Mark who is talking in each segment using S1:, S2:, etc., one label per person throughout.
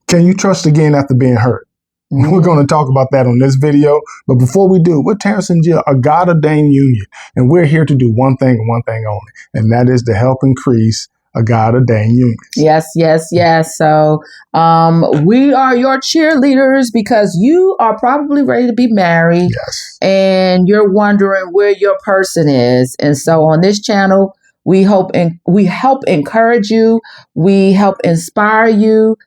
S1: Can you trust again after being hurt? Mm-hmm. We're going to talk about that on this video. But before we do, we're Terence and Jill, a God-Ordained union. And we're here to do one thing and one thing only. And that is to help increase a God-Ordained union.
S2: Yes, yes, yes. So we are your cheerleaders because you are probably ready to be married.
S1: Yes.
S2: And you're wondering where your person is. And so on this channel, we help encourage you. We help inspire you.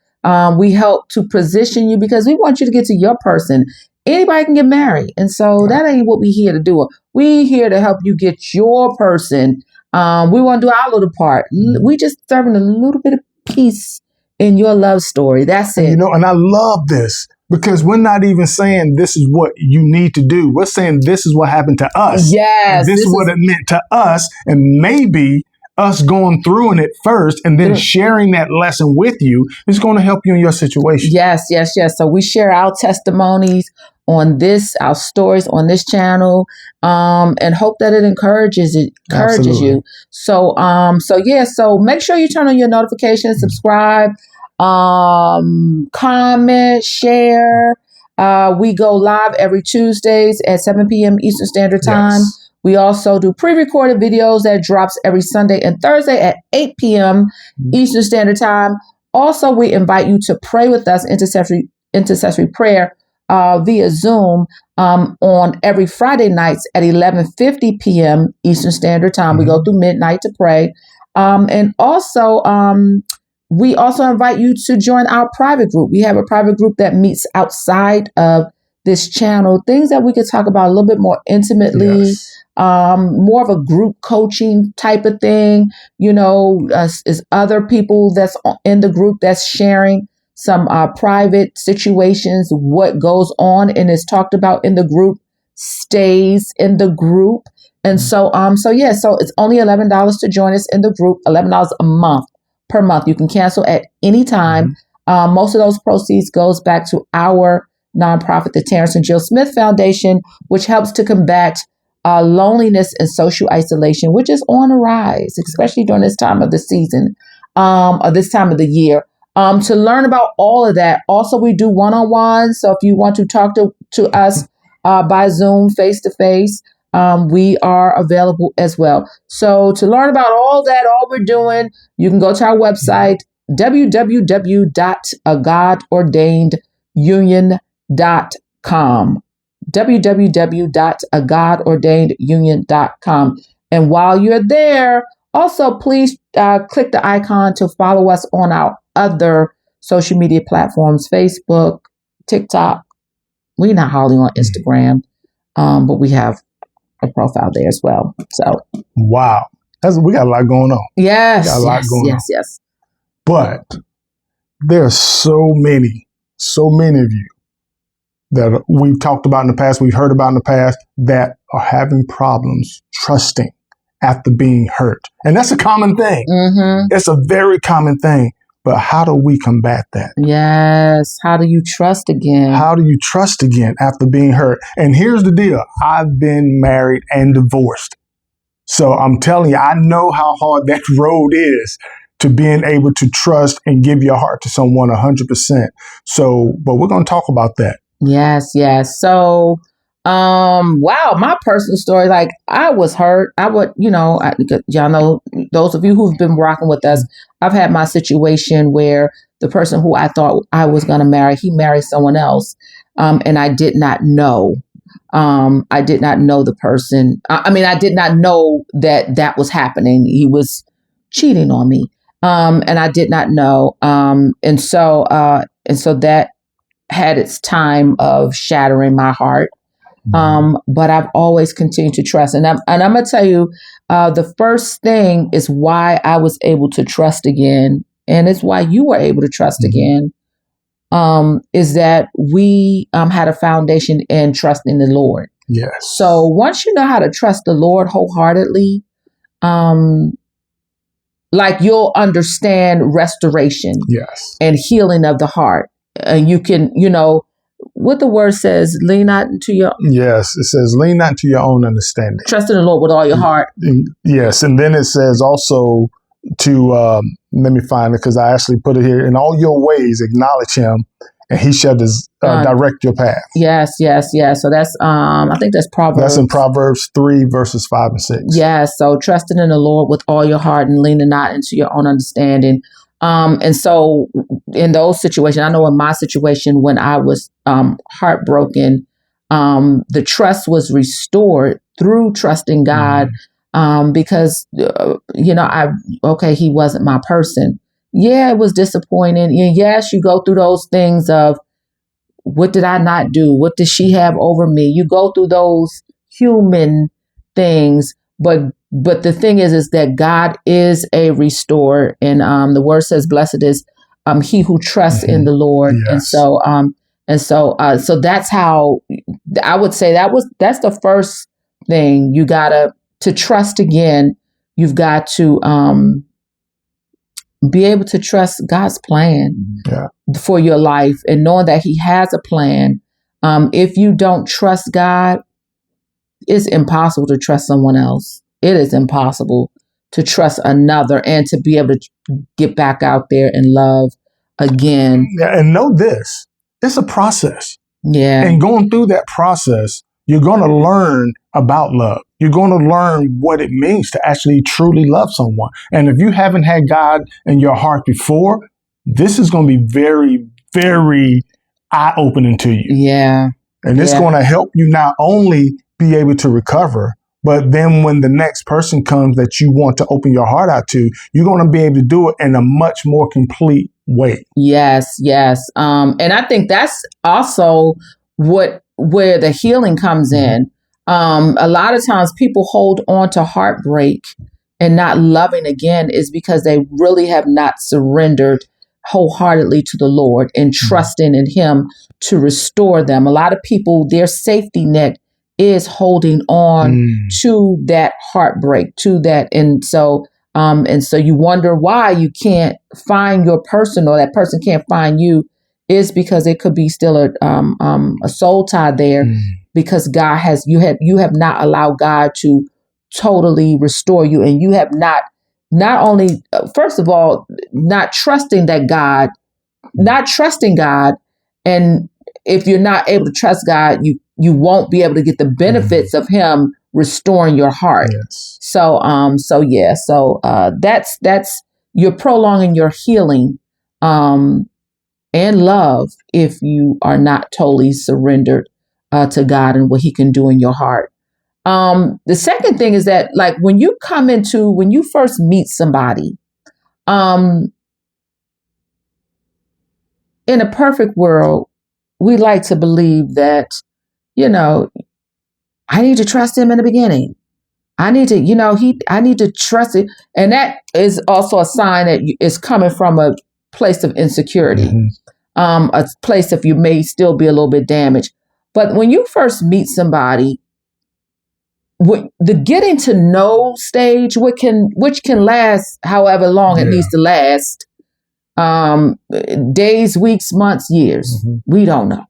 S2: We help to position you because we want you to get to your person. Anybody can get married. And so that ain't what we're here to do. We're here to help you get your person. We want to do our little part. We just serving a little bit of peace in your love story. That's it.
S1: And I love this because we're not even saying this is what you need to do. We're saying this is what happened to us.
S2: Yes.
S1: This is what it meant to us. And maybe us going through it first and then sharing that lesson with you is going to help you in your situation.
S2: Yes, yes, yes. So we share our testimonies on this, our stories on this channel, and hope that it encourages you. So, so make sure you turn on your notifications, subscribe, comment, share. We go live every Tuesdays at 7 p.m. Eastern Standard Time. Yes. We also do pre-recorded videos that drops every Sunday and Thursday at 8 p.m. Eastern Standard Time. Also, we invite you to pray with us, intercessory prayer via Zoom on every Friday nights at 11:50 p.m. Eastern Standard Time. We go through midnight to pray. And also, we also invite you to join our private group. We have a private group that meets outside of this channel, things that we could talk about a little bit more intimately. Yes. More of a group coaching type of thing, is other people that's in the group that's sharing some private situations. What goes on and is talked about in the group stays in the group. And so it's only $11 to join us in the group, $11 per month. You can cancel at any time. Most of those proceeds goes back to our nonprofit, the Terence and Jill Smith Foundation, which helps to combat loneliness and social isolation, which is on the rise, especially during this time of the season, or this time of the year. To learn about all of that, also we do one-on-ones. So if you want to talk to us by Zoom, face-to-face, we are available as well. So to learn about all that, all we're doing, you can go to our website, www.godordainedunion.com. www.godordainedunion.com. And while you're there, also please click the icon to follow us on our other social media platforms, Facebook, TikTok. We're not hardly on Instagram, but we have a profile there as well. So
S1: wow, we got a lot going on.
S2: Yes,
S1: got a lot going on.
S2: Yes.
S1: But there are so many of you that we've talked about in the past, we've heard about in the past, that are having problems trusting after being hurt. And that's a common thing. It's a very common thing. But how do we combat that?
S2: Yes. How do you trust again?
S1: How do you trust again after being hurt? And here's the deal. I've been married and divorced. So I'm telling you, I know how hard that road is to being able to trust and give your heart to someone 100%. So, but we're going to talk about that.
S2: Yes. So, wow, my personal story, like I was hurt. Y'all know, those of you who've been rocking with us, I've had my situation where the person who I thought I was going to marry, he married someone else. And I did not know. I did not know the person. I did not know that was happening. He was cheating on me. And I did not know. And so that had its time of shattering my heart. But I've always continued to trust. And I'm going to tell you, the first thing is why I was able to trust again. And it's why you were able to trust again. Is that we had a foundation in trusting the Lord.
S1: Yes.
S2: So once you know how to trust the Lord wholeheartedly, like you'll understand restoration.
S1: Yes.
S2: And healing of the heart. And you can, what the word says, lean not into your...
S1: Yes, it says lean not into your own understanding.
S2: Trust in the Lord with all your heart.
S1: Yes, and then it says also let me find it because I actually put it here. In all your ways, acknowledge him, and he shall direct your path.
S2: Yes. So that's I think that's Proverbs.
S1: That's in Proverbs 3 verses 5 and 6.
S2: Yes. So trusting in the Lord with all your heart and leaning not into your own understanding. And so in those situations, I know in my situation when I was heartbroken, the trust was restored through trusting God. Because, he wasn't my person. Yeah, it was disappointing. And yes, you go through those things of what did I not do? What did she have over me? You go through those human things. But the thing is that God is a restorer. And the word says, blessed is he who trusts in the Lord.
S1: Yes.
S2: And so that's how I would say that's the first thing you gotta. To trust again, you've got to be able to trust God's plan for your life and knowing that he has a plan. If you don't trust God, it's impossible to trust someone else. It is impossible to trust another and to be able to get back out there and love again.
S1: Yeah, and know this, it's a process.
S2: Yeah.
S1: And going through that process, you're going to learn about love. You're going to learn what it means to actually truly love someone. And if you haven't had God in your heart before, this is going to be very, very eye-opening to you.
S2: Yeah.
S1: And it's going to help you not only be able to recover, but then when the next person comes that you want to open your heart out to, you're going to be able to do it in a much more complete way.
S2: Yes. And I think that's also where the healing comes in. A lot of times people hold on to heartbreak and not loving again is because they really have not surrendered wholeheartedly to the Lord and trusting in him to restore them. A lot of people, their safety net is holding on to that heartbreak, to that. And so you wonder why you can't find your person or that person can't find you is because it could be still a soul tie there. Because you have not allowed God to totally restore you, and you have not only first of all not trusting God, and if you're not able to trust God, you won't be able to get the benefits of Him restoring your heart.
S1: Yes.
S2: So that's you're prolonging your healing and love if you are not totally surrendered to God and what He can do in your heart. The second thing is that, like, when you first meet somebody, in a perfect world, we like to believe that, I need to trust him in the beginning. I need to trust it. And that is also a sign that it's coming from a place of insecurity, a place of you may still be a little bit damaged. But when you first meet somebody, the getting to know stage, which can last however long it needs to last, days, weeks, months, years, we don't know.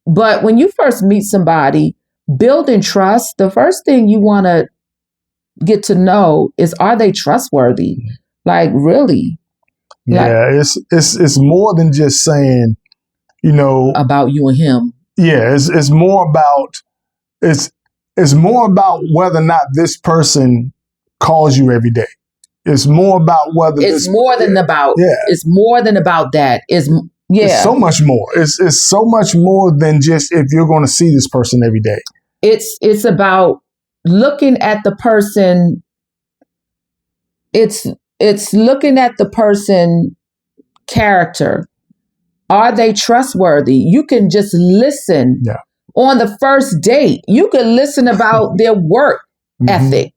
S2: But when you first meet somebody, building trust, the first thing you want to get to know is, are they trustworthy? Like, really?
S1: Yeah, it's more than just saying,
S2: about you and him.
S1: Yeah, it's more about it's more about whether or not this person calls you every day. It's more about whether
S2: it's more than about that.
S1: It's so much more. It's so much more than just if you're going to see this person every day.
S2: It's about looking at the person. It's looking at the person character. Are they trustworthy? You can just listen on the first date. You can listen about their work ethic.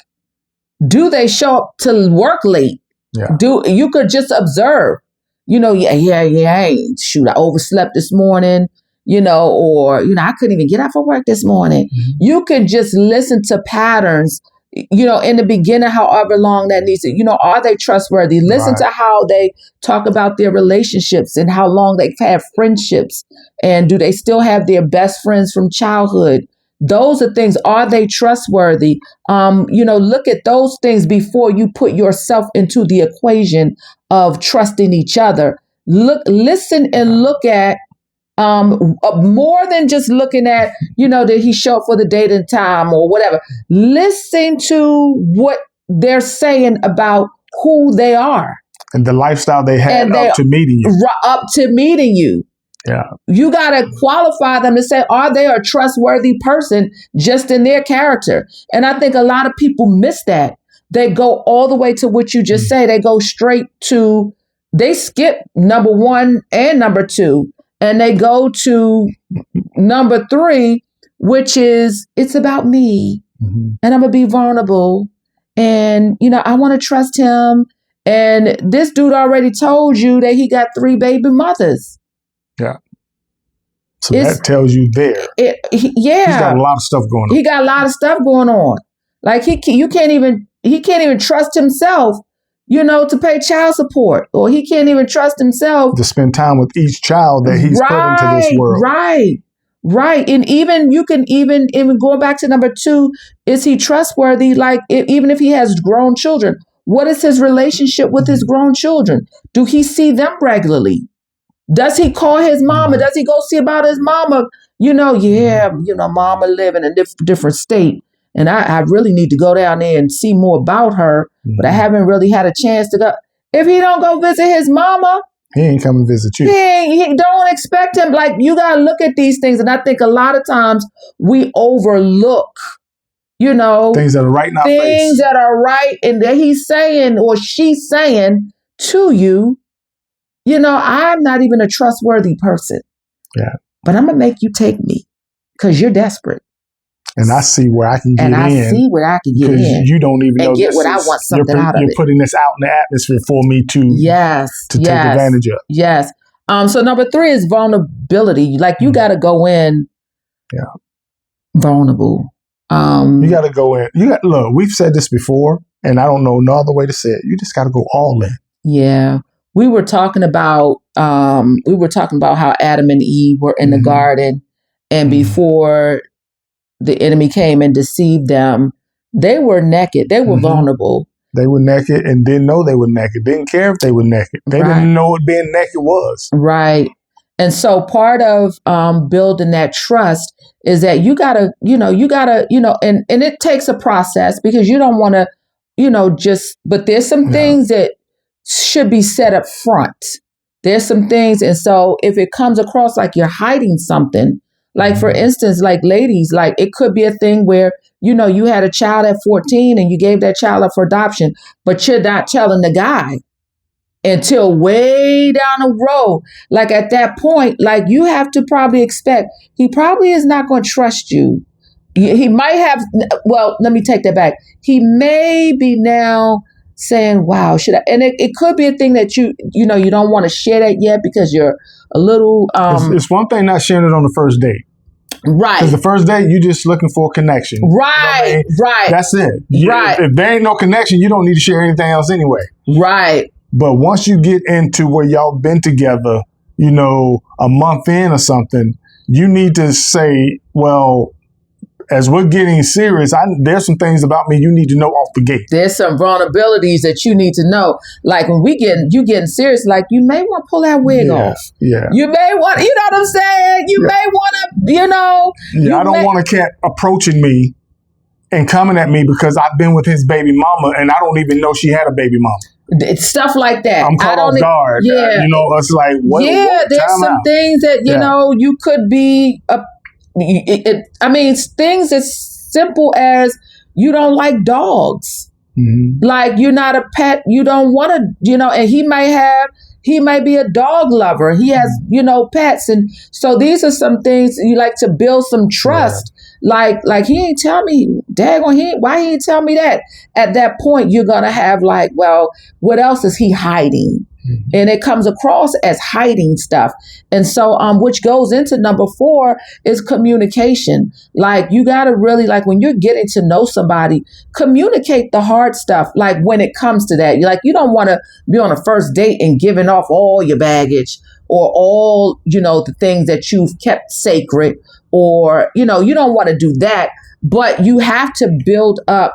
S2: Do they show up to work late?
S1: Yeah.
S2: You could just observe. Shoot, I overslept this morning. Or I couldn't even get out for work this morning. You can just listen to patterns. In the beginning, however long that needs to, are they trustworthy? Listen to how they talk about their relationships and how long they've had friendships. And do they still have their best friends from childhood? Those are things. Are they trustworthy? Look at those things before you put yourself into the equation of trusting each other. Listen and look at more than just looking at, did he show up for the date and time or whatever. Listen to what they're saying about who they are.
S1: And the lifestyle they had up to meeting you.
S2: Up to meeting you.
S1: Yeah.
S2: You got to qualify them to say, are they a trustworthy person just in their character? And I think a lot of people miss that. They go all the way to what you just say. They go straight to, they skip number 1 and number 2, and they go to number 3, which is, it's about me, and I'm going to be vulnerable. And, I want to trust him. And this dude already told you that he got 3 baby mothers.
S1: Yeah. So that tells you there. He's got a lot of stuff going on.
S2: He got a lot of stuff going on. Like he can't even trust himself, to pay child support, or he can't even trust himself
S1: to spend time with each child that he's put into this world.
S2: Right. And even you can even going back to number 2, is he trustworthy? Like even if he has grown children, what is his relationship with his grown children? Do he see them regularly? Does he call his mama? Does he go see about his mama? Mama live in a different state. And I really need to go down there and see more about her. But I haven't really had a chance to go. If he don't go visit his mama,
S1: he ain't coming to visit you.
S2: He don't expect him. Like, you got to look at these things. And I think a lot of times we overlook,
S1: things that are right in our face.
S2: Things that are right. And that he's saying or she's saying to you, I'm not even a trustworthy person.
S1: Yeah.
S2: But I'm going to make you take me because you're desperate.
S1: And I see where I can get in.
S2: And I see where I can get in.
S1: Because you don't even know
S2: get what I want something out of it.
S1: You're putting this out in the atmosphere for me to take advantage of.
S2: Yes. So number 3 is vulnerability. Like you got to go in vulnerable.
S1: You got to go in. Look, we've said this before, and I don't know no other way to say it. You just got to go all in.
S2: Yeah. We were talking about how Adam and Eve were in the garden, and before the enemy came and deceived them, they were naked. They were vulnerable.
S1: They were naked and didn't know they were naked. Didn't care if they were naked. They didn't know what being naked was.
S2: Right. And so part of building that trust is that you gotta, and it takes a process because you don't want to, but there's some things that should be set up front. There's some things. And so if it comes across like you're hiding something, like for instance, like ladies, like it could be a thing where, you had a child at 14 and you gave that child up for adoption, but you're not telling the guy until way down the road. Like at that point, like you have to probably expect he probably is not going to trust you. He might have, well, let me take that back. He may be now saying, wow, should I? And it could be a thing that you don't want to share that yet because you're a little...
S1: It's one thing not sharing it on the first date.
S2: Right.
S1: Because the first date, you're just looking for a connection.
S2: Right, right.
S1: That's it.
S2: Right.
S1: If there ain't no connection, you don't need to share anything else anyway.
S2: Right.
S1: But once you get into where y'all been together, a month in or something, you need to say, well, as we're getting serious, there's some things about me you need to know off the gate.
S2: There's some vulnerabilities that you need to know. Like when you getting serious, like you may want to pull that wig off.
S1: Yeah.
S2: You may want, you know what I'm saying? You may want to,
S1: Yeah, I don't want a cat approaching me and coming at me because I've been with his baby mama and I don't even know she had a baby mama.
S2: It's stuff like that.
S1: I'm caught off guard.
S2: Yeah.
S1: It's like, what?
S2: Yeah, there's some things that, you could be... things as simple as you don't like dogs. Mm-hmm. Like you're not a pet. You don't want to, and he might be a dog lover. He has, pets. And so these are some things you like to build some trust. Yeah. Like he ain't tell me, why he ain't tell me that? At that point, you're going to have like, well, what else is he hiding? Mm-hmm. And it comes across as hiding stuff. And so, which goes into number 4 is communication. Like you got to really, like when you're getting to know somebody, communicate the hard stuff. Like when it comes to that, you don't want to be on a first date and giving off all your baggage or all, the things that you've kept sacred or, you don't want to do that, but you have to build up,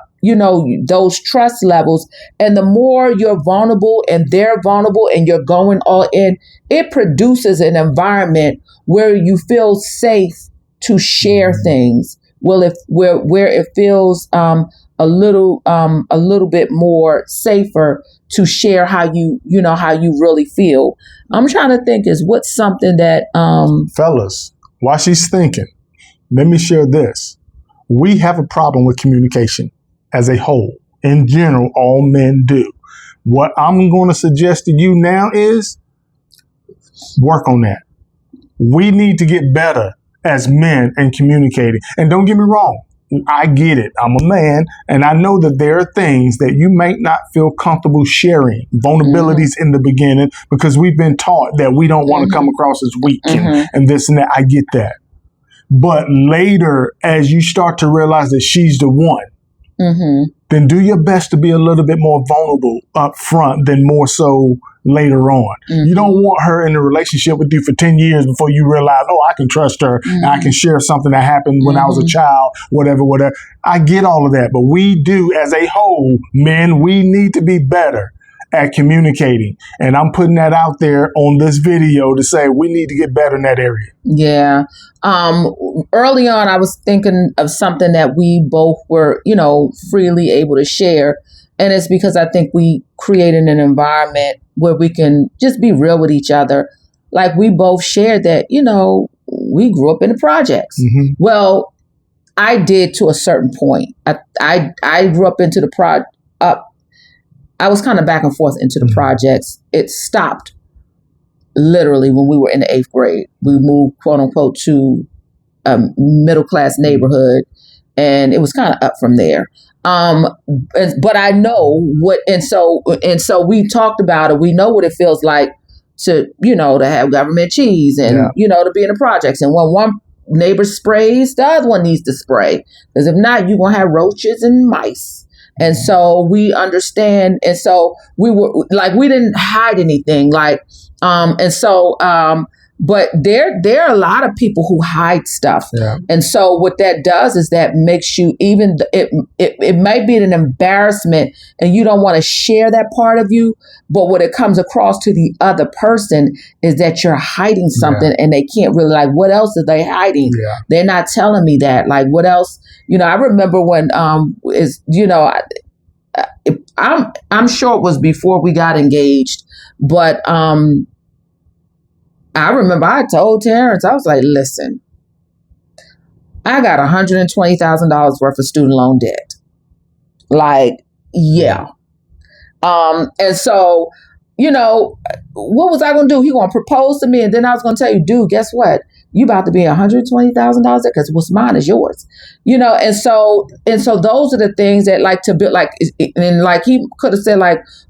S2: those trust levels. And the more you're vulnerable and they're vulnerable and you're going all in, it produces an environment where you feel safe to share things. Well, where it feels a little bit more safer to share how you really feel. I'm trying to think what's something that
S1: fellas, while she's thinking, let me share this. We have a problem with communication as a whole. In general, all men do. What I'm going to suggest to you now is work on that. We need to get better as men in communicating. And don't get me wrong, I get it. I'm a man, and I know that there are things that you might not feel comfortable sharing, vulnerabilities in the beginning, because we've been taught that we don't want to come across as weak and this and that. I get that. But later, as you start to realize that she's the one, then do your best to be a little bit more vulnerable up front than more so later on. You don't want her in a relationship with you for 10 years before you realize, oh, I can trust her and I can share something that happened when I was a child, whatever. I get all of that. But we do, as a whole, men, we need to be better at communicating. And I'm putting that out there on this video to say we need to get better in that area.
S2: Yeah. Early on, I was thinking of something that we both were, freely able to share. And it's because I think we created an environment where we can just be real with each other. Like we both shared that, we grew up in the projects. Well, I did to a certain point. I grew up into the I was kind of back and forth into the projects. It stopped literally when we were in the 8th grade. We moved, quote unquote, to a middle class neighborhood, and it was kind of up from there. But I know what, and so we talked about it. We know what it feels like to have government cheese and, to be in the projects. And when one neighbor sprays, the other one needs to spray. Because if not, you're going to have roaches and mice. And so we understand. And so we were like, we didn't hide anything. But there are a lot of people who hide stuff. Yeah. And so what that does is that makes you it might be an embarrassment and you don't want to share that part of you. But what it comes across to the other person is that you're hiding something and they can't really what else are they hiding? Yeah. They're not telling me that. Like what else? I remember when I'm sure it was before we got engaged, but I remember I told Terrence, I was like, listen, I got $120,000 worth of student loan debt. Yeah. And so, what was I going to do? He going to propose to me. And then I was going to tell you, dude, guess what? You about to be $120,000 because what's mine is yours, And so those are the things that to build, and he could have said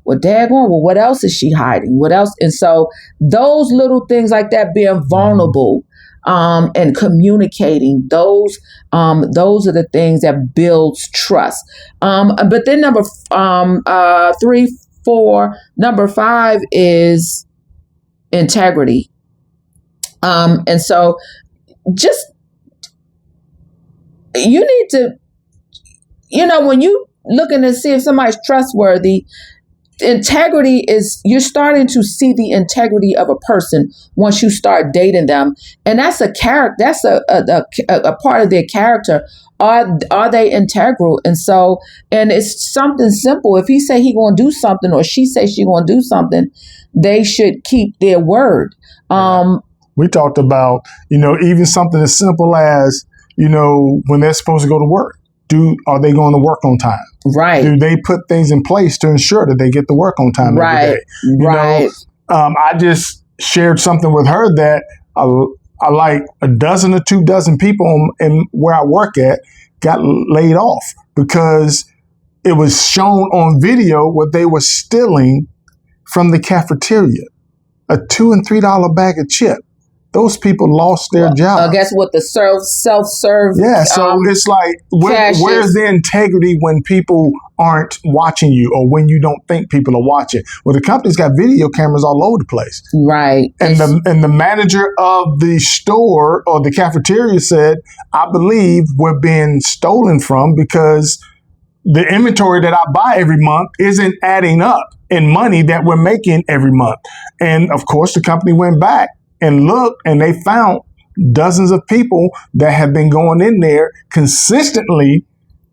S2: well, daggone, well, what else is she hiding? What else? And so those little things like that, being vulnerable, and communicating, those are the things that builds trust. But then number 3, 4, number 5 is integrity. And so just, you need to, when you looking to see if somebody's trustworthy, integrity is, you're starting to see the integrity of a person once you start dating them. And that's a character, that's a part of their character. Are they integral? And so, and it's something simple. If he say he going to do something or she say she going to do something, they should keep their word.
S1: We talked about, even something as simple as, when they're supposed to go to work, are they going to work on time?
S2: Right.
S1: Do they put things in place to ensure that they get to work on time every day?
S2: Right.
S1: I just shared something with her that I like a dozen or 2 dozen people in where I work at got laid off because it was shown on video what they were stealing from the cafeteria, a $2 and $3 bag of chips. Those people lost their job. I
S2: guess what the self-serve.
S1: Yeah, so it's where's the integrity when people aren't watching you or when you don't think people are watching. Well, the company's got video cameras all over the place.
S2: Right.
S1: And the manager of the store or the cafeteria said, I believe we're being stolen from because the inventory that I buy every month isn't adding up in money that we're making every month. And of course, the company went back and looked, and they found dozens of people that have been going in there consistently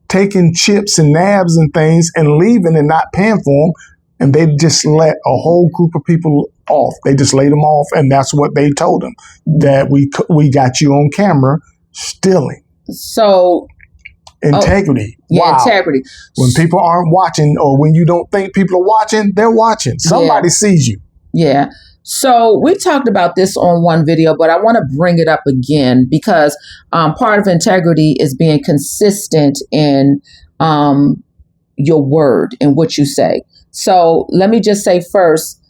S1: taking chips and nabs and things and leaving and not paying for them. And they just let a whole group of people off. They just laid them off. And that's what they told them, that we got you on camera stealing.
S2: So
S1: integrity.
S2: Yeah,
S1: wow.
S2: Integrity.
S1: When people aren't watching or when you don't think people are watching, they're watching. Somebody sees you.
S2: Yeah. So we talked about this on one video, but I want to bring it up again because part of integrity is being consistent in your word and what you say. So let me just say first,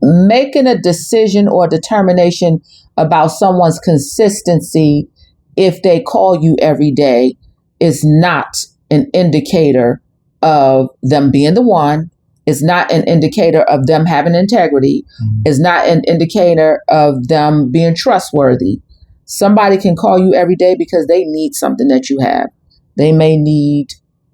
S2: making a decision or determination about someone's consistency if they call you every day is not an indicator of them being the one. It's not an indicator of them having integrity. It's not an indicator of them being trustworthy. Somebody can call you every day because they need something that you have. They may need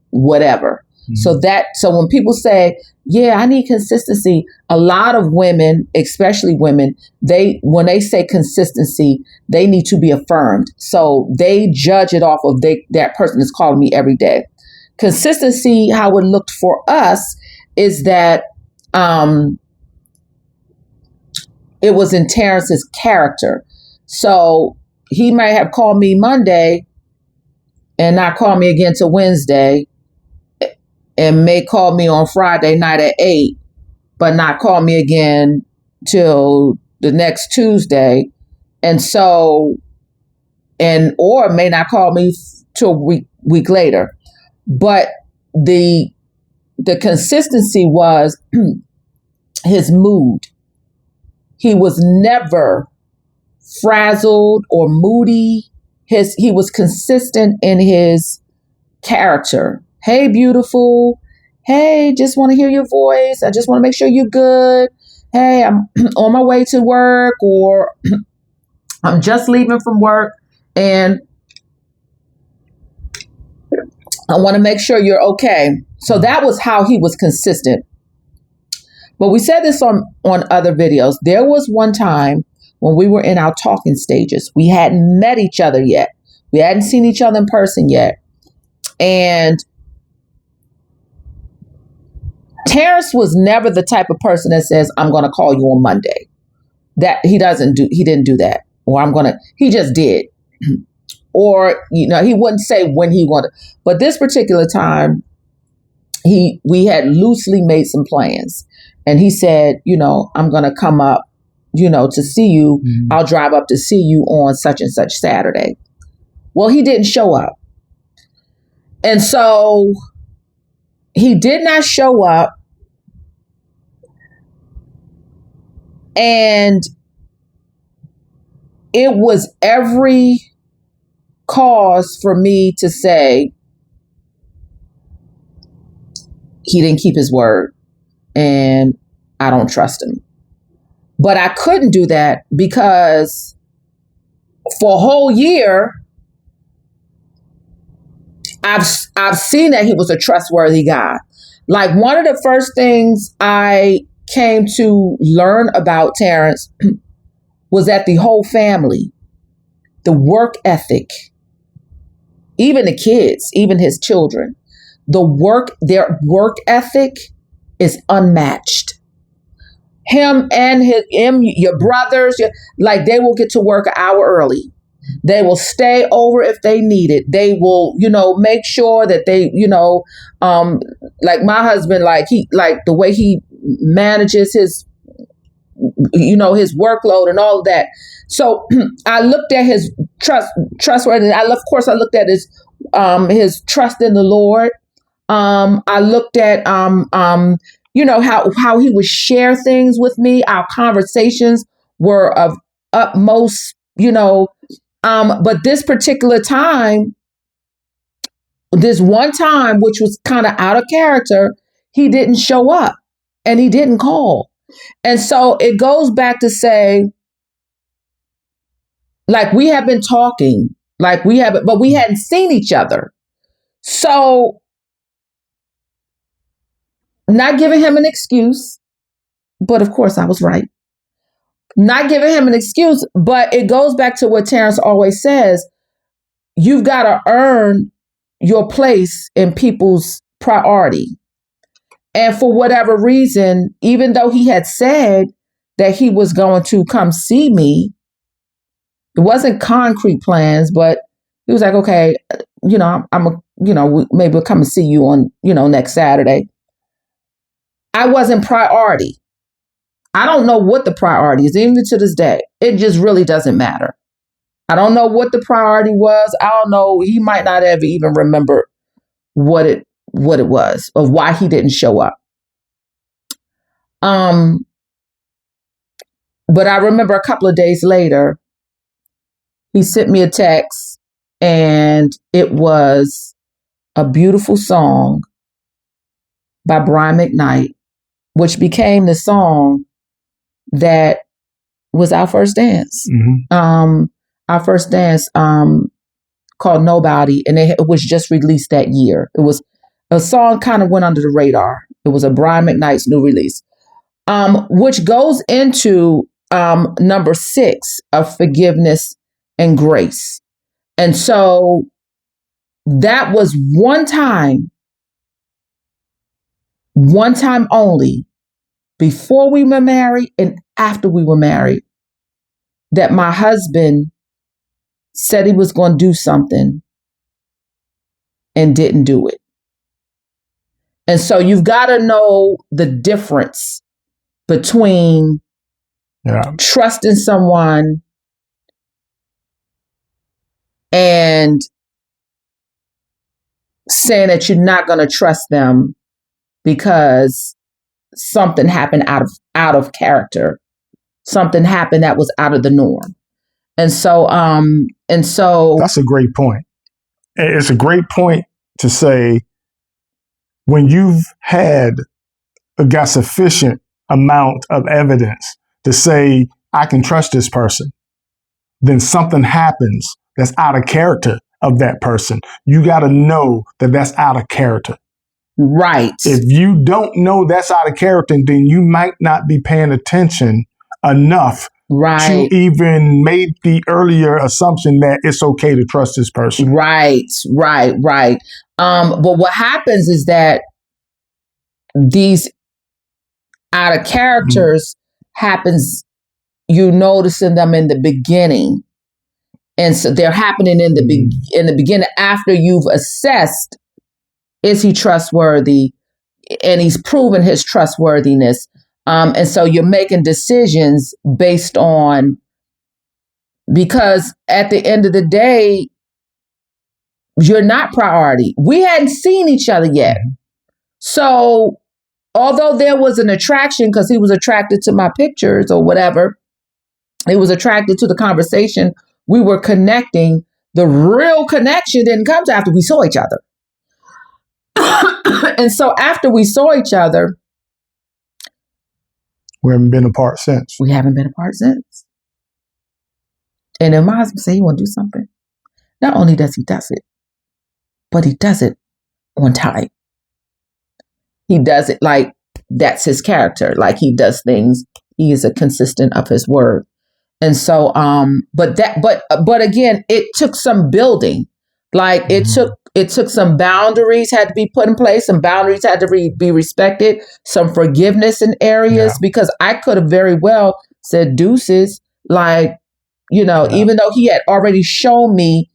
S2: whatever. So when people say, yeah, I need consistency, a lot of women, especially women, when they say consistency, they need to be affirmed. So they judge it off of that person is calling me every day. Consistency, how it looked for us, is that it was in Terence's character. So he might have called me Monday and not call me again till Wednesday, and may call me on Friday night at 8, but not call me again till the next Tuesday. And so, or may not call me till a week later. But the consistency was his mood. He was never frazzled or moody. He was consistent in his character. Hey, beautiful. Hey, just want to hear your voice. I just want to make sure you're good. Hey, I'm on my way to work, or I'm just leaving from work and I want to make sure you're okay. So that was how he was consistent. But we said this on other videos. There was one time when we were in our talking stages. We hadn't met each other yet. We hadn't seen each other in person yet. And Terrence was never the type of person that says, I'm going to call you on Monday. That he didn't do that. Or he just did. Or, he wouldn't say when he wanted. But this particular time, we had loosely made some plans. And he said, I'm going to come up, to see you. Mm-hmm. I'll drive up to see you on such and such Saturday. Well, he didn't show up. And so he did not show up. And it was every cause for me to say he didn't keep his word and I don't trust him. But I couldn't do that because for a whole year, I've seen that he was a trustworthy guy. Like, one of the first things I came to learn about Terence was that the whole family, the work ethic, even the kids, even his children, their work ethic is unmatched. Him and your brothers, like, they will get to work an hour early. They will stay over if they need it. They will, make sure that they, like my husband, like the way he manages his, his workload and all of that. So I looked at his trustworthiness. Of course, I looked at his trust in the Lord. I looked at, how he would share things with me. Our conversations were of utmost, But this particular time, this one time, which was kind of out of character, he didn't show up and he didn't call. And so it goes back to say, like, we have been talking, like we haven't, but we hadn't seen each other. So not giving him an excuse, but of course I was right. Not giving him an excuse, but it goes back to what Terence always says. You've got to earn your place in people's priority. And for whatever reason, even though he had said that he was going to come see me, it wasn't concrete plans, but he was like, okay, maybe we'll come and see you on, next Saturday. I wasn't priority. I don't know what the priority is, even to this day. It just really doesn't matter. I don't know what the priority was. I don't know. He might not ever even remember what it was or why he didn't show up. But I remember a couple of days later, he sent me a text, and it was a beautiful song by Brian McKnight, which became the song that was our first dance.
S1: Mm-hmm.
S2: Our first dance called Nobody, and it was just released that year. It was a song kind of went under the radar. It was a Brian McKnight's new release, which goes into number 6 of forgiveness and grace. And so that was one time only, before we were married and after we were married, that my husband said he was going to do something and didn't do it. And so you've got to know the difference between trusting someone and saying that you're not going to trust them because something happened out of character. Something happened that was out of the norm. And so
S1: that's a great point. It's a great point to say, when you've got sufficient amount of evidence to say, I can trust this person, then something happens that's out of character of that person. You got to know that that's out of character.
S2: Right.
S1: If you don't know that's out of character, then you might not be paying attention enough to even make the earlier assumption that it's okay to trust this person.
S2: Right. But what happens is that these out of characters happens, you noticing them in the beginning. And so they're happening in the beginning after you've assessed, is he trustworthy? And he's proven his trustworthiness. And so you're making decisions based on, because at the end of the day, you're not priority. We hadn't seen each other yet. So although there was an attraction, because he was attracted to my pictures or whatever, he was attracted to the conversation, we were connecting. The real connection didn't come to after we saw each other. And so after we saw each other,
S1: we haven't been apart since.
S2: And then my husband said he want to do something. Not only does he does it, but he does it on time. He does it like that's his character. Like he does things. He is a consistent of his word. And so, but again, it took some building. Like it took some boundaries had to be put in place. Some boundaries had to be respected. Some forgiveness in areas, because I could have very well said deuces, like, even though he had already shown me,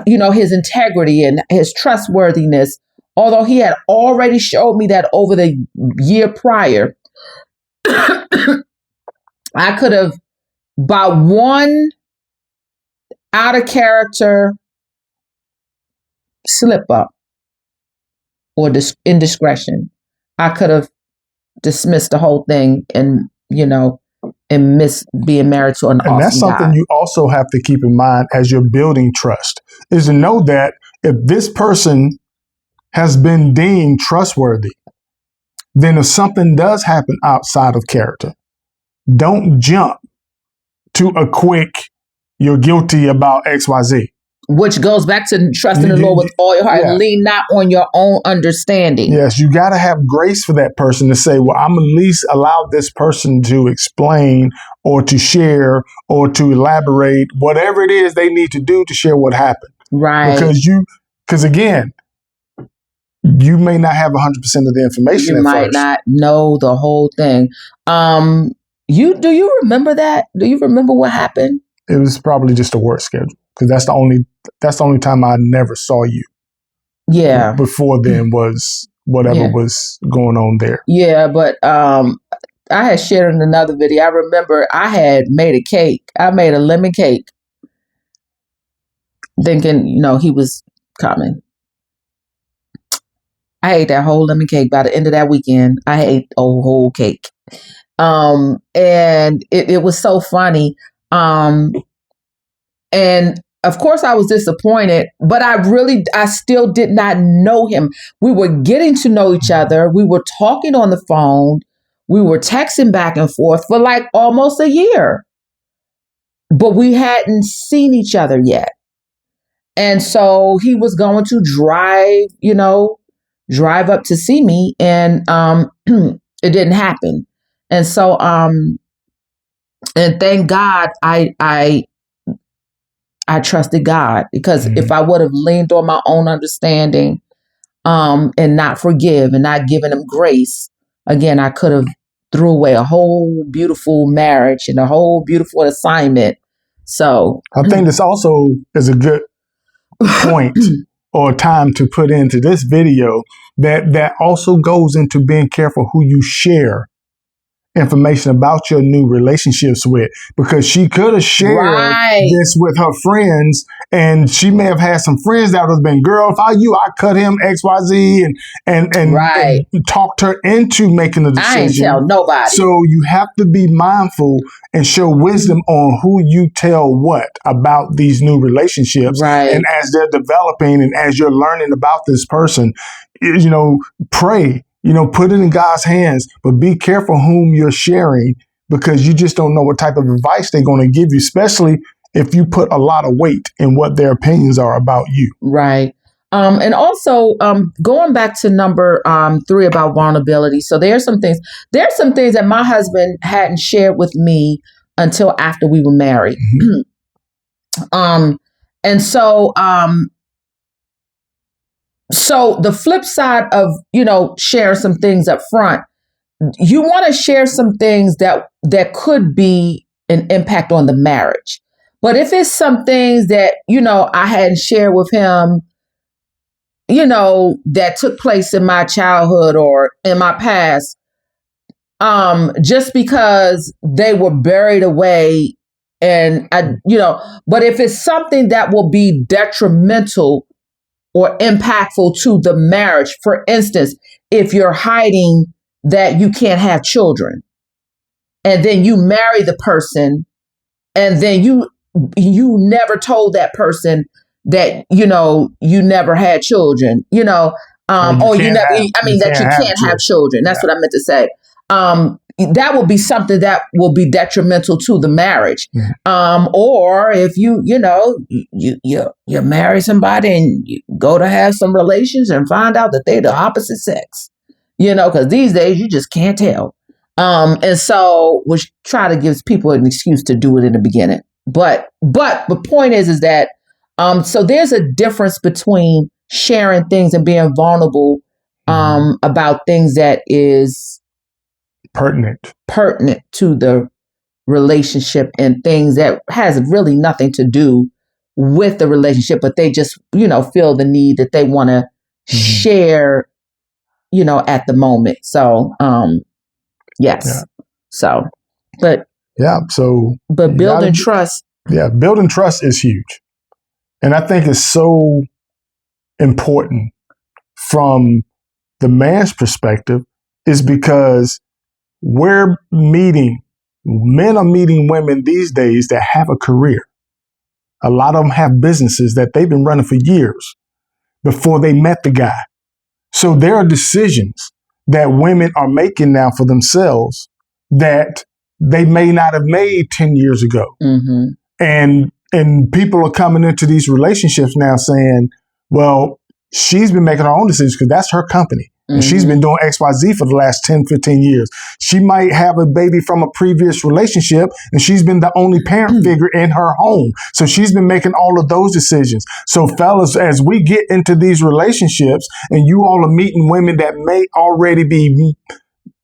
S2: his integrity and his trustworthiness, although he had already showed me that over the year prior, I could have, by one out of character slip up or indiscretion, I could have dismissed the whole thing and, and miss being married to an
S1: And
S2: awesome
S1: that's something
S2: guy.
S1: you also have to keep in mind as you're building trust, is to know that if this person has been deemed trustworthy, then if something does happen outside of character, don't jump to a quick, you're guilty about XYZ.
S2: Which goes back to trusting the Lord with all your heart and lean not on your own understanding.
S1: Yes, you got to have grace for that person to say, well, I'm at least allow this person to explain or to share or to elaborate, whatever it is they need to do to share what happened.
S2: Right.
S1: Because again, you may not have 100% of the information.
S2: You might not know the whole thing. Do you remember that? Do you remember what happened?
S1: It was probably just a work schedule, because that's the only time I never saw you.
S2: Yeah.
S1: Before then was whatever was going on there.
S2: Yeah, but I had shared in another video. I remember I had made a cake. I made a lemon cake, thinking, he was coming. I ate that whole lemon cake. By the end of that weekend, I ate a whole cake. And it was so funny. And of course I was disappointed, but I still did not know him. We were getting to know each other. We were talking on the phone. We were texting back and forth for like almost a year, but we hadn't seen each other yet. And so he was going to drive up to see me, and it didn't happen. And so and thank God I trusted God, because if I would have leaned on my own understanding and not forgive and not given him grace, again, I could have threw away a whole beautiful marriage and a whole beautiful assignment. So
S1: I think this also is a good point or time to put into this video that also goes into being careful who you share information about your new relationships with, because she could have shared this with her friends, and she may have had some friends that would have been, girl, if I cut him XYZ and talked her into making a decision.
S2: I ain't tell nobody.
S1: So you have to be mindful and show wisdom on who you tell what about these new relationships. And as they're developing and as you're learning about this person, pray. Put it in God's hands, but be careful whom you're sharing, because you just don't know what type of advice they're going to give you, especially if you put a lot of weight in what their opinions are about you.
S2: Right. And also going back to number 3 about vulnerability. So there's some things that my husband hadn't shared with me until after we were married. And so the flip side of, share some things up front, you want to share some things that could be an impact on the marriage. But if it's some things that, I hadn't shared with him, that took place in my childhood or in my past, just because they were buried away but if it's something that will be detrimental or impactful to the marriage. For instance, if you're hiding that you can't have children, and then you marry the person, and then you never told that person that you never had children, you can't have children. That's what I meant to say. That will be something that will be detrimental to the marriage. Or if you marry somebody and you go to have some relations and find out that they're the opposite sex, because these days you just can't tell. And so we try to give people an excuse to do it in the beginning. But the point is that so there's a difference between sharing things and being vulnerable about things that is pertinent to the relationship, and things that has really nothing to do with the relationship, but they just, feel the need that they want to share, at the moment. So, yes. Yeah. So, but building trust.
S1: Yeah. Building trust is huge. And I think it's so important from the man's perspective, is because we're meeting Men are meeting women these days that have a career. A lot of them have businesses that they've been running for years before they met the guy. So there are decisions that women are making now for themselves that they may not have made 10 years ago.
S2: Mm-hmm.
S1: And people are coming into these relationships now saying, well, she's been making her own decisions because that's her company. And she's been doing XYZ for the last 10, 15 years. She might have a baby from a previous relationship, and she's been the only parent figure in her home. So she's been making all of those decisions. So fellas, as we get into these relationships and you all are meeting women that may already be,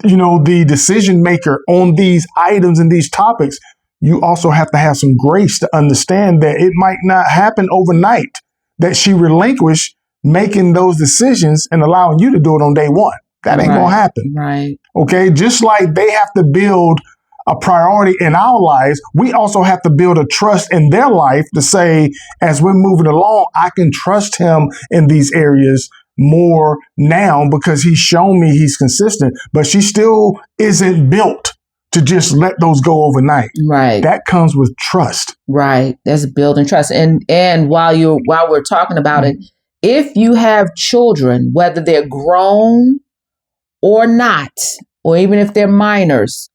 S1: the decision maker on these items and these topics, you also have to have some grace to understand that it might not happen overnight, that she relinquished making those decisions and allowing you to do it on day one. That ain't gonna happen.
S2: Right.
S1: Okay. Just like they have to build a priority in our lives, we also have to build a trust in their life to say, as we're moving along, I can trust him in these areas more now because he's shown me he's consistent, but she still isn't built to just let those go overnight.
S2: Right.
S1: That comes with trust.
S2: Right. That's building trust. And while we're talking about it, if you have children, whether they're grown or not, or even if they're minors,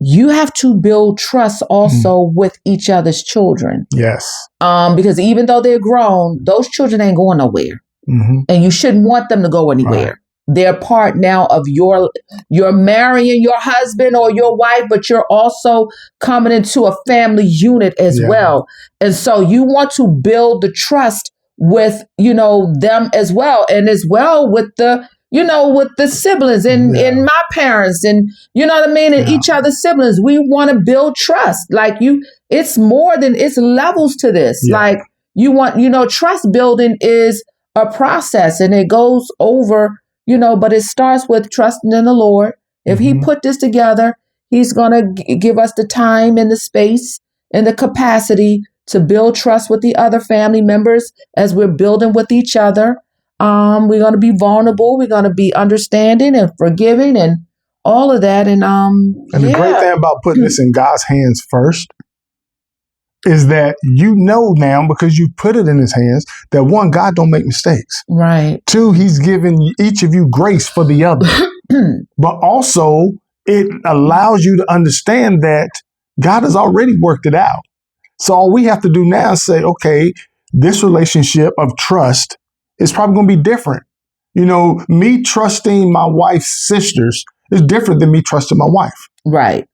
S2: you have to build trust also with each other's children.
S1: Yes.
S2: Because even though they're grown, those children ain't going nowhere. And you shouldn't want them to go anywhere. Right. They're part now of you're marrying your husband or your wife, but you're also coming into a family unit as well. And so you want to build the trust with, them as well. And as well with the, with the siblings and my parents and, you know what I mean? And each other's siblings, we want to build trust. Like it's more than, it's levels to this. Yeah. Like you want, trust building is a process and it goes over, but it starts with trusting in the Lord. If he put this together, he's going to give us the time and the space and the capacity to build trust with the other family members as we're building with each other. We're going to be vulnerable. We're going to be understanding and forgiving and all of that. And
S1: the great thing about putting this in God's hands first is that now, because you put it in his hands, that one, God don't make mistakes.
S2: Right.
S1: Two, he's given each of you grace for the other. But also, it allows you to understand that God has already worked it out. So all we have to do now is say, okay, this relationship of trust is probably going to be different. Me trusting my wife's sisters is different than me trusting my wife.
S2: Right.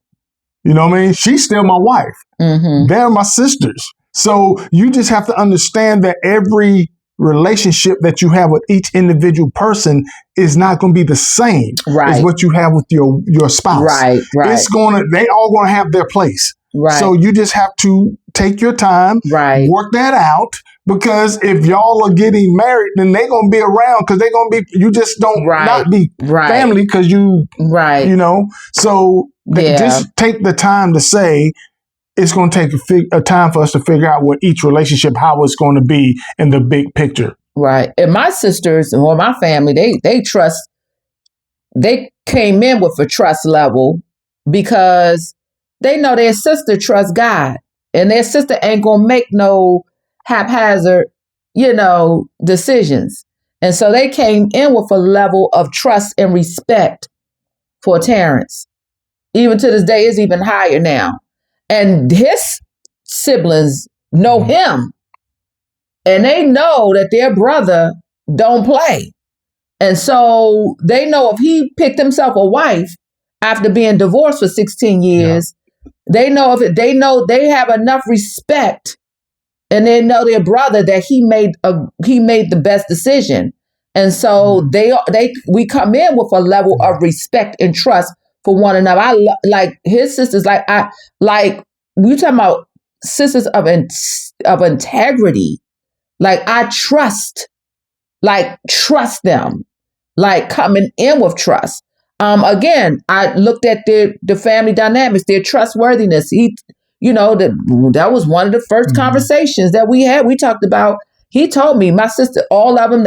S1: You know what I mean? She's still my wife. They're my sisters. So you just have to understand that every relationship that you have with each individual person is not going to be the same as what you have with your spouse. Right. They all going to have their place. Right. So you just have to take your time, work that out, because if y'all are getting married, then they're going to be around because they're going to be, you just don't not be family because so just take the time to say, it's going to take a time for us to figure out what each relationship, how it's going to be in the big picture. Right.
S2: And my sisters or my family, they came in with a trust level because they know their sister trusts God and their sister ain't going to make no haphazard, decisions. And so they came in with a level of trust and respect for Terrence. Even to this day, is even higher now. And his siblings know him. And they know that their brother don't play. And so they know if he picked himself a wife after being divorced for 16 years, they know they have enough respect and they know their brother that he made the best decision. And so we come in with a level of respect and trust for one another. I like his sisters. We talking about sisters of integrity. Like I trust them. Like coming in with trust. Again, I looked at the family dynamics, their trustworthiness. That was one of the first conversations that we had. We talked about. He told me, my sister, all of them,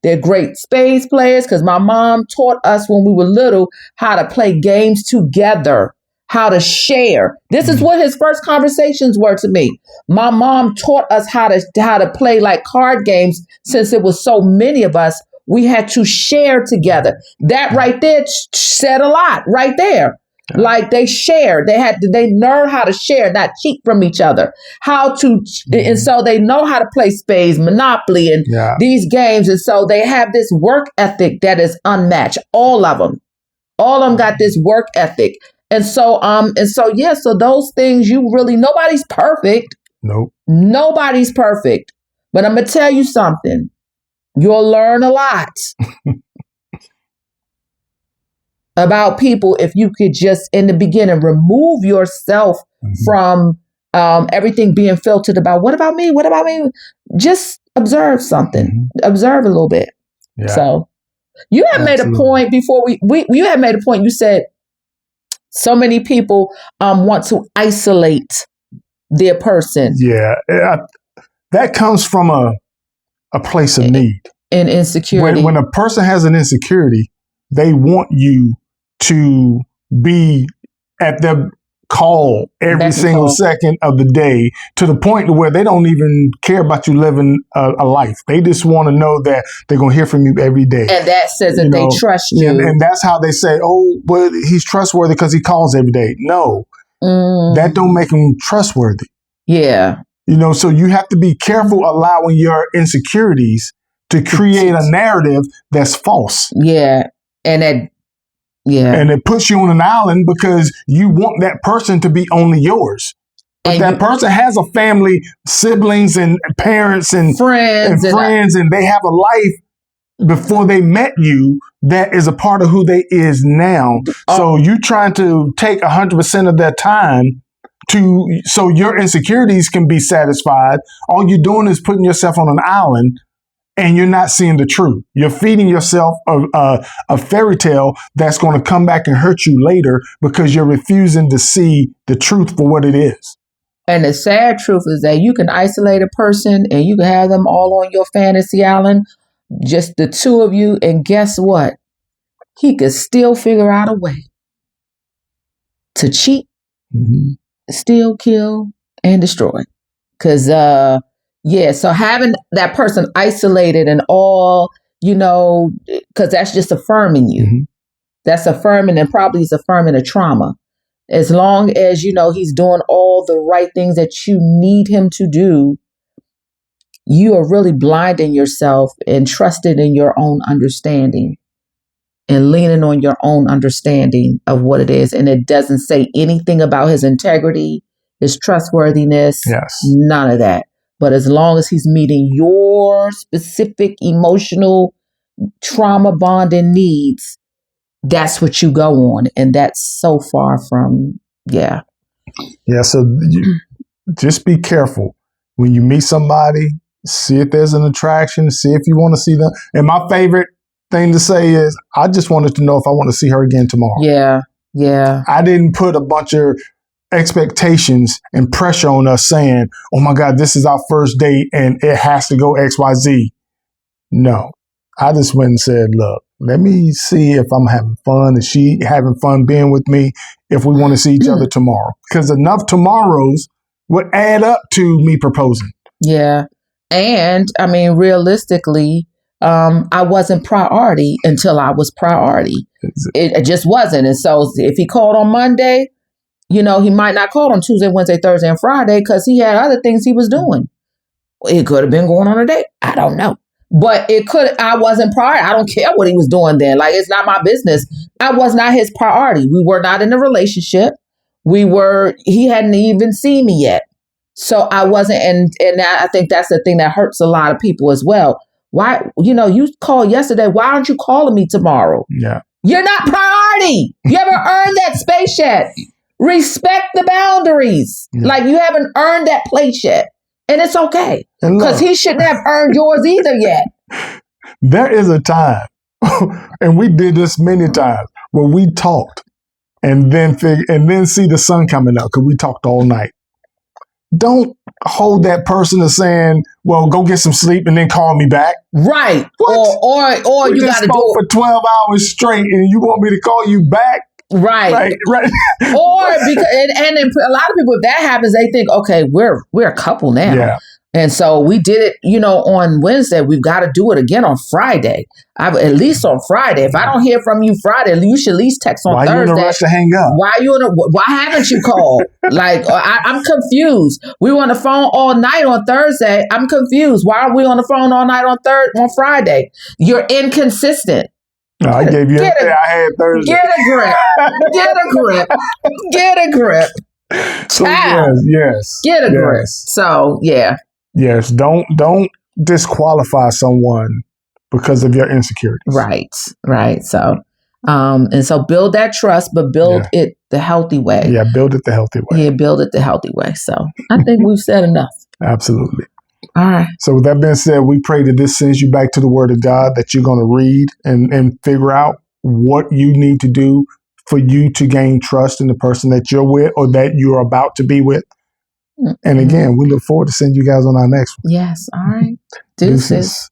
S2: they're great spades players because my mom taught us when we were little how to play games together, how to share. This is what his first conversations were to me. My mom taught us how to play like card games. Since it was so many of us, we had to share together. That right there said a lot right there. Yeah. Like they shared, they learned how to share, not cheat from each other, and so they know how to play spades, Monopoly, and these games. And so they have this work ethic that is unmatched. All of them got this work ethic. And so, so those things nobody's perfect.
S1: Nope.
S2: Nobody's perfect. But I'm going to tell you something. You'll learn a lot about people if you could just, in the beginning, remove yourself from everything being filtered about what about me? What about me? Just observe something. Observe a little bit. Yeah. So you had made a point before you had made a point. You said so many people want to isolate their person.
S1: Yeah. That comes from a place of need.
S2: And insecurity.
S1: When a person has an insecurity, they want you to be at their call every single second of the day, to the point where they don't even care about you living a life. They just want to know that they're going to hear from you every day.
S2: And that says that they trust you.
S1: And that's how they say, oh, but he's trustworthy because he calls every day. No, that don't make him trustworthy.
S2: Yeah.
S1: So you have to be careful allowing your insecurities to create a narrative that's false.
S2: Yeah.
S1: And it puts you on an island because you want that person to be only yours. But that person has a family, siblings and parents and friends, and they have a life before they met you that is a part of who they is now. So you trying to take 100% of their time so your insecurities can be satisfied. All you're doing is putting yourself on an island, and you're not seeing the truth. You're feeding yourself a fairy tale that's going to come back and hurt you later because you're refusing to see the truth for what it is.
S2: And the sad truth is that you can isolate a person and you can have them all on your fantasy island, just the two of you, and guess what? He could still figure out a way to cheat, steal, kill, and destroy. Because, so having that person isolated and all, because that's just affirming you. That's affirming, and probably is affirming a trauma. As long as, he's doing all the right things that you need him to do, you are really blinding yourself and trusting in your own understanding and leaning on your own understanding of what it is. And it doesn't say anything about his integrity, his trustworthiness, none of that. But as long as he's meeting your specific emotional trauma bonding needs, that's what you go on. And that's so far from,
S1: Yeah, so just be careful. When you meet somebody, see if there's an attraction, see if you want to see them. And my favorite thing to say is, I just wanted to know if I want to see her again tomorrow.
S2: Yeah.
S1: I didn't put a bunch of expectations and pressure on us saying, oh my God, this is our first date and it has to go XYZ. No, I just went and said, look, let me see if I'm having fun. Is she having fun being with me? If we want to see each other tomorrow, because enough tomorrows would add up to me proposing.
S2: Yeah. And I mean, realistically, I wasn't priority until I was priority. It just wasn't. And so if he called on Monday, he might not call on Tuesday, Wednesday, Thursday, and Friday because he had other things he was doing. It could have been going on a date. I don't know. But I wasn't priority. I don't care what he was doing then. Like, it's not my business. I was not his priority. We were not in a relationship. He hadn't even seen me yet. So I wasn't. And I think that's the thing that hurts a lot of people as well. Why, you called yesterday. Why aren't you calling me tomorrow?
S1: Yeah.
S2: You're not priority. You haven't earned that space yet. Respect the boundaries. Yeah. Like, you haven't earned that place yet. And it's okay. Because he shouldn't have earned yours either yet.
S1: There is a time, and we did this many times, where we talked and then see the sun coming up because we talked all night. Don't hold that person to saying, well, go get some sleep and then call me back.
S2: Right.
S1: What?
S2: Or you got to do
S1: it for 12 hours straight and you want me to call you back?
S2: Right. Or because and a lot of people, if that happens, they think, okay, we're a couple now.
S1: Yeah.
S2: And so we did it, on Wednesday. We've got to do it again on Friday. At least on Friday. If I don't hear from you Friday, you should at least text on Thursday.
S1: Why you in a rush to hang up?
S2: Why haven't you called? I'm confused. We were on the phone all night on Thursday. I'm confused. Why are we on the phone all night on Friday? You're inconsistent.
S1: No, I gave you everything I had Thursday.
S2: Get a grip. Get a grip. Get a grip.
S1: So yes.
S2: Get a grip. So yeah.
S1: Yes. Don't disqualify someone because of your insecurities.
S2: Right. So and so build that trust, but build it the healthy way.
S1: Yeah, build it the healthy way.
S2: Yeah, build it the healthy way. So I think we've said enough.
S1: Absolutely.
S2: All right.
S1: So with that being said, we pray that this sends you back to the Word of God, that you're going to read and figure out what you need to do for you to gain trust in the person that you're with or that you're about to be with. Mm-hmm. And again, we look forward to seeing you guys on our next one.
S2: Yes. All right. Deuces.